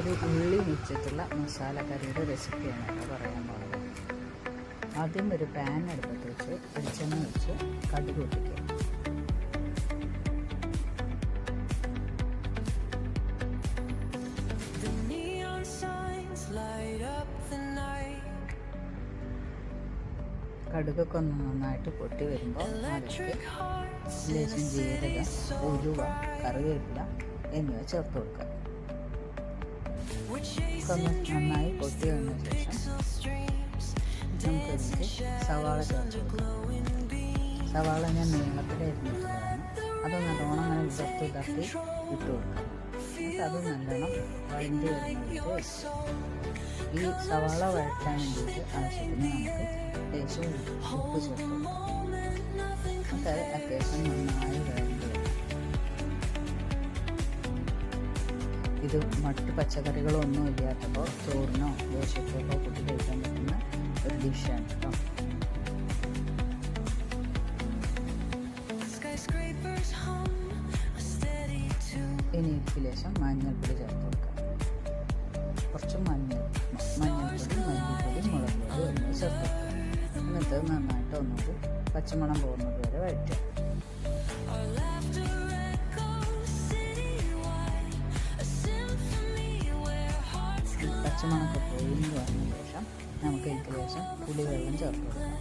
ഒരു ഉള്ളി വെച്ചിട്ടുള്ള മസാല കറിയുടെ റെസിപ്പിയാണ് ഇവിടെ പറയാൻ പോകുന്നത്. ആദ്യം ഒരു പാൻ അടുപ്പത്ത് വെച്ച് വെളിച്ചെണ്ണ വെച്ച് കടുക് പൊട്ടിക്കുക. കടുകൊക്കെ ഒന്ന് നന്നായിട്ട് പൊട്ടി വരുമ്പോൾ അതിലേക്ക് ലേശം ജീരകം, ഉലുവ, കറിവേപ്പില എന്നിവ ചേർത്ത് കൊടുക്കുക. ഒന്ന് നന്നായി പൊട്ടി വന്ന ശേഷം നമുക്കിതിലേക്ക് സവാള ചേർത്ത് കൊടുക്കാം. സവാള ഞാൻ നീളത്തിൽ അരിഞ്ഞിട്ടുള്ളതാണ്. അത് നല്ലോണം അങ്ങനെ ഉതർത്തി ഇട്ട് കൊടുക്കാം. എന്നിട്ട് അത് നല്ലോണം വഴണ്ടി വരുന്നത് ഈ സവാള വഴറ്റാൻ വേണ്ടിയിട്ട് ആവശ്യത്തിന് നമുക്ക് ലേശം ഉപ്പ് ചേർത്ത് കൊടുക്കാം. എന്നിട്ട് അത് അത്യാവശ്യം നന്നായി വഴണ്ടി വരും. ഇത് മറ്റ് പച്ചക്കറികളൊന്നും ഇല്ലാത്തപ്പോൾ ചോറിനോ ദോശയ്ക്കോ കൂട്ടി കഴിക്കാൻ പറ്റുന്ന ഒരു ഡിഷാണ് കേട്ടോ. ഇനി ഇതിലേക്ക് ലേശം മഞ്ഞൾപ്പൊടി ചേർത്ത് കൊടുക്കാം. കുറച്ച് മഞ്ഞൾപ്പൊടി, മല്ലിപ്പൊടി, മുളക് പൊടി എന്നിവ ചേർത്ത് കൊടുക്കാം. എന്നിട്ട് നന്നായിട്ട് ഒന്നുകൂടി പച്ചമണം പോകുന്നത് വരെ വഴറ്റുക. പച്ചമണമൊക്കെ പൊഴിഞ്ഞ് വന്ന ശേഷം നമുക്ക് ഇതിലേക്ക് ലേശം പുളിവെള്ളം ചേർത്ത് കൊടുക്കാം.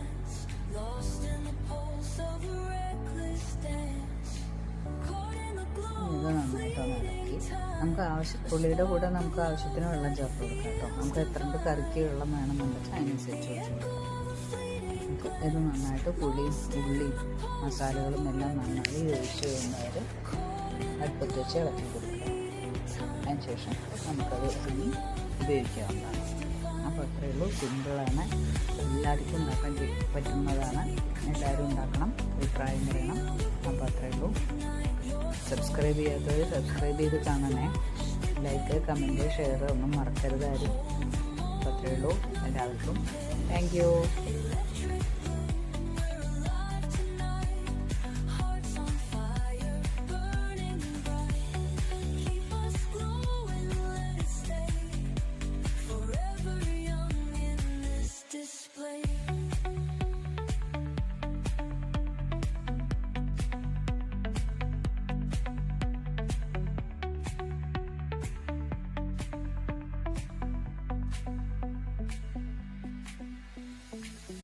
ഇത് നന്നായിട്ടൊന്ന് ഇളക്കി നമുക്ക് പുളിയുടെ കൂടെ നമുക്ക് ആവശ്യത്തിന് വെള്ളം ചേർത്ത് കൊടുക്കാം കേട്ടോ. നമുക്ക് എത്രണ്ട് കറിക്ക് വെള്ളം വേണമെന്നുണ്ടെങ്കിൽ അതിനനുസരിച്ച് വെച്ച് കൊടുക്കാം. ഇത് നന്നായിട്ട് പുളിയും ഉള്ളിയും മസാലകളും എല്ലാം നന്നായി ഒഴിച്ച് വരുന്നവർ അടുപ്പത്ത് വെച്ച് ഇളക്കി കൊടുക്കുക. അതിനുശേഷം നമുക്കത് ഇനി ഉപയോഗിക്കാവുന്നതാണ്. അപ്പോൾ അത്രയേ ഉള്ളൂ. സിമ്പിളാണ്, എല്ലാവർക്കും ഉണ്ടാക്കാൻ പറ്റുന്നതാണ്. എല്ലാവരും ഉണ്ടാക്കണം, അഭിപ്രായം പറയണം. അപ്പോൾ അത്രയേ ഉള്ളൂ. സബ്സ്ക്രൈബ് ചെയ്യാത്തവർ സബ്സ്ക്രൈബ് ചെയ്ത് കാണണേ. ലൈക്ക്, കമൻറ്റ്, ഷെയർ ഒന്നും മറക്കരുത് ആരും. അപ്പോൾ അത്രയേ ഉള്ളൂ. എല്ലാവർക്കും താങ്ക് യു.